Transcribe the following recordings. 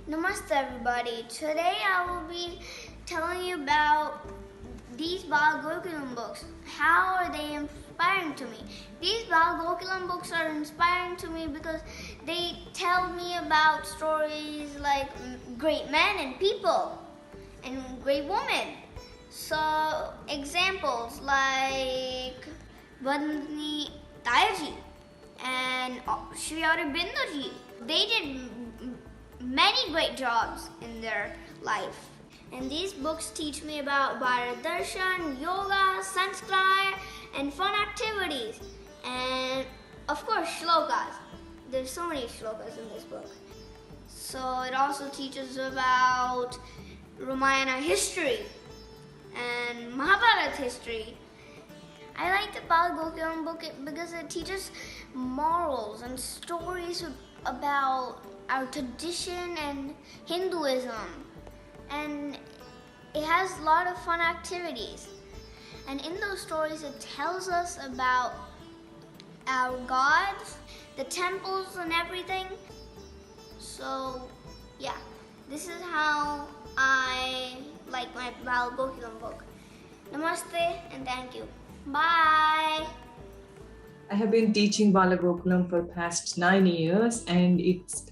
Namaste everybody. Today I will be telling you about these Balagokulum books. How are they inspiring to me? These Balagokulum books are inspiring to me because they tell me about stories like great men and people and great women. So examples like Vandani Tayaji and Shri Aurobindo. They did many great jobs in their life. And these books teach me about Bharat Darshan, yoga, sanskar, and fun activities. And of course, shlokas. There's so many shlokas in this book. So it also teaches about Ramayana history and Mahabharata history. I like the Balagokulum book because it teaches morals and stories about our tradition and Hinduism. And it has a lot of fun activities. And in those stories, it tells us about our gods, the temples, and everything. So, yeah, this is how I like my Balagokulum book. Namaste and thank you. Bye. I have been teaching Balagokulum for past 9 years, and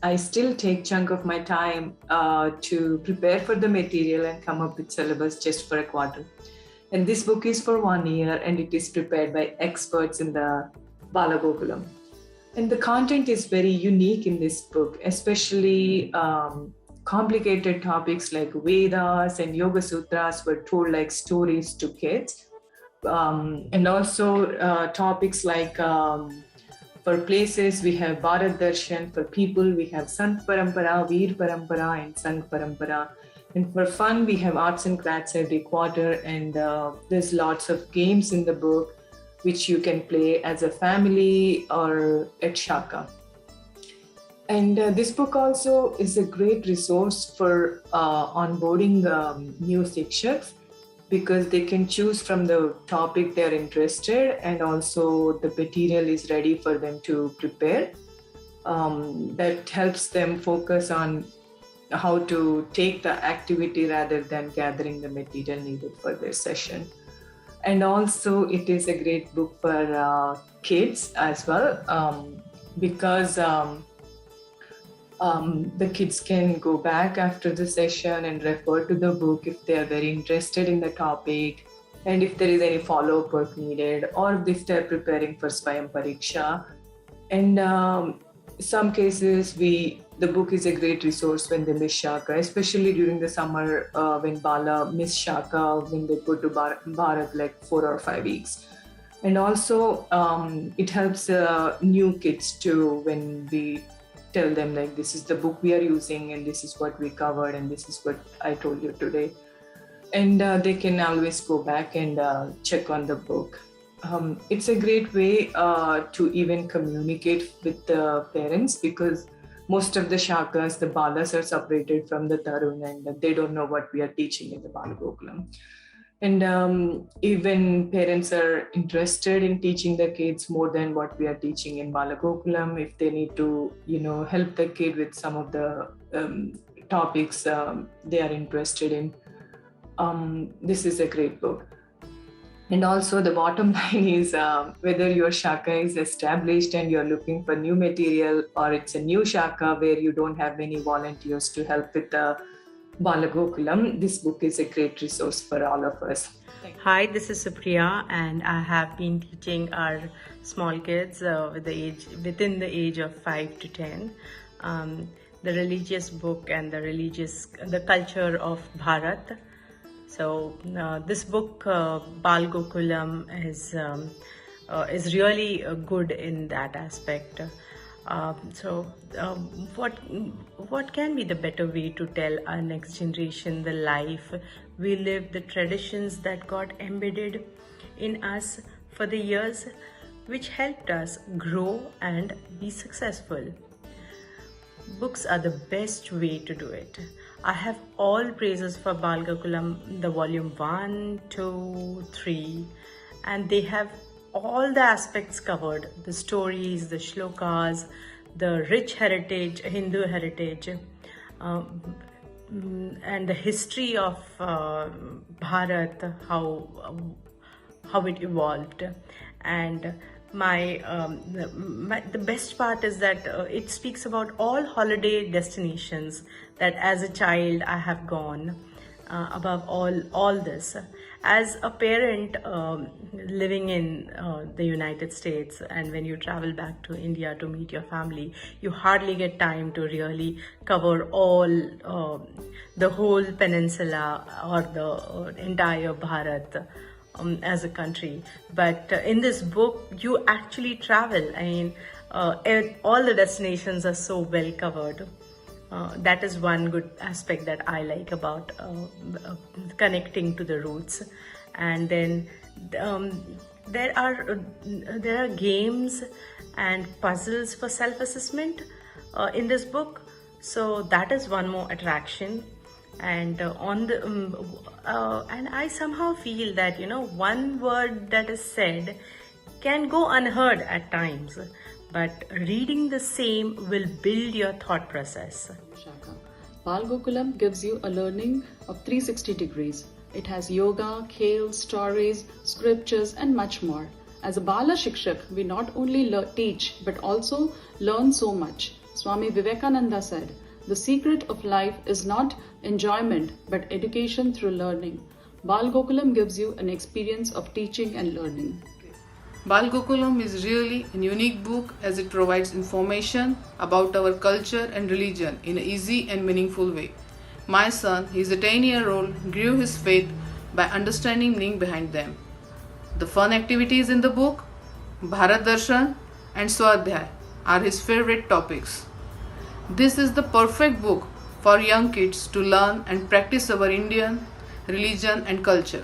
I still take chunk of my time to prepare for the material and come up with syllabus just for a quarter. And this book is for 1 year, and it is prepared by experts in the Balagokulum. And the content is very unique in this book, especially complicated topics like Vedas and Yoga Sutras were told like stories to kids. And also topics like for places we have Bharat Darshan, for people we have Sant Parampara, Veer Parampara and Sangh Parampara, and for fun we have arts and crafts every quarter, and there's lots of games in the book which you can play as a family or at Shaka. And this book also is a great resource for onboarding new Shikshaks, because they can choose from the topic they're interested, and also the material is ready for them to prepare. That helps them focus on how to take the activity rather than gathering the material needed for their session. And also it is a great book for kids as well, because the kids can go back after the session and refer to the book if they are very interested in the topic, and if there is any follow-up work needed, or if they're preparing for Swayam Pariksha. And some cases, the book is a great resource when they miss Shaka, especially during the summer when Bala miss Shaka, when they go to Bharat like 4 or 5 weeks. And also it helps new kids too, when we tell them like this is the book we are using and this is what we covered and this is what I told you today. And they can always go back and check on the book. It's a great way to even communicate with the parents, because most of the shakas, the balas are separated from the tarun, and they don't know what we are teaching in the Balagokulum. And even parents are interested in teaching the kids more than what we are teaching in Balagokulum. If they need to, help the kid with some of the topics they are interested in, this is a great book. And also the bottom line is whether your shaka is established and you're looking for new material, or it's a new shaka where you don't have many volunteers to help with the Balagokulum, this book is a great resource for all of us. Hi, this is Supriya, and I have been teaching our small kids within the age of 5 to 10 the religious book and the culture of Bharat. So this book, Balagokulum, is really good in that aspect. What can be the better way to tell our next generation the life we live, the traditions that got embedded in us for the years, which helped us grow and be successful? Books are the best way to do it. I have all praises for Balagokulum, the volume 1, 2, 3, and they have all the aspects covered: the stories, the shlokas, the rich heritage, Hindu heritage. and the history of Bharat, how it evolved. And the best part is that it speaks about all holiday destinations that as a child I have gone. Above all this, as a parent living in the United States, and when you travel back to India to meet your family, you hardly get time to really cover all the whole peninsula or the entire Bharat as a country. But in this book, you actually travel. I mean, all the destinations are so well covered. That is one good aspect that I like about connecting to the roots. And then there are games and puzzles for self-assessment in this book, so that is one more attraction. And and I somehow feel that one word that is said can go unheard at times, but reading the same will build your thought process. Shaka. Balagokulum gives you a learning of 360 degrees. It has yoga, khel, stories, scriptures, and much more. As a Bala Shikshak, we not only teach but also learn so much. Swami Vivekananda said, "The secret of life is not enjoyment but education through learning." Balagokulum gives you an experience of teaching and learning. Balagokulum is really a unique book as it provides information about our culture and religion in an easy and meaningful way. My son, he is a 10-year-old, grew his faith by understanding meaning behind them. The fun activities in the book, Bharat Darshan and Swadhyay, are his favorite topics. This is the perfect book for young kids to learn and practice our Indian religion and culture.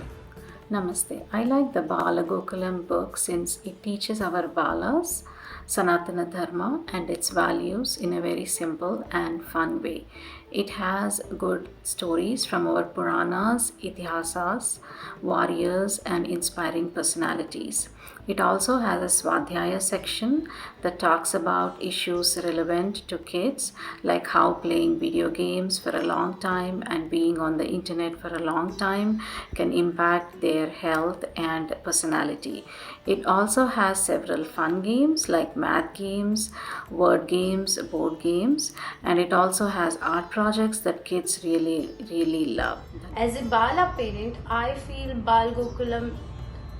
Namaste. I like the Balagokulum book since it teaches our Balas, Sanatana Dharma, and its values in a very simple and fun way. It has good stories from our Puranas, Itihasas, warriors, and inspiring personalities. It also has a Swadhyaya section that talks about issues relevant to kids, like how playing video games for a long time and being on the internet for a long time can impact their health and personality. It also has several fun games like math games, word games, board games, and it also has art projects that kids really love. As a Bala parent, I feel Balagokulum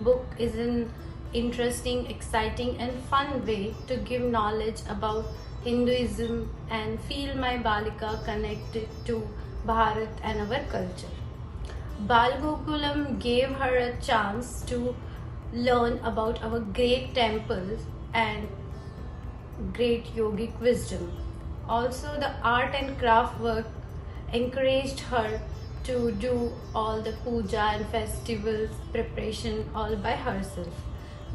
book is an interesting, exciting and fun way to give knowledge about Hinduism and feel my Balika connected to Bharat and our culture. Balagokulum gave her a chance to learn about our great temples and great yogic wisdom. Also, the art and craft work encouraged her to do all the puja and festivals preparation all by herself.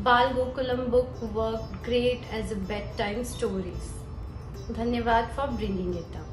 Balagokulum book worked great as a bedtime stories. Dhanyavad for bringing it up.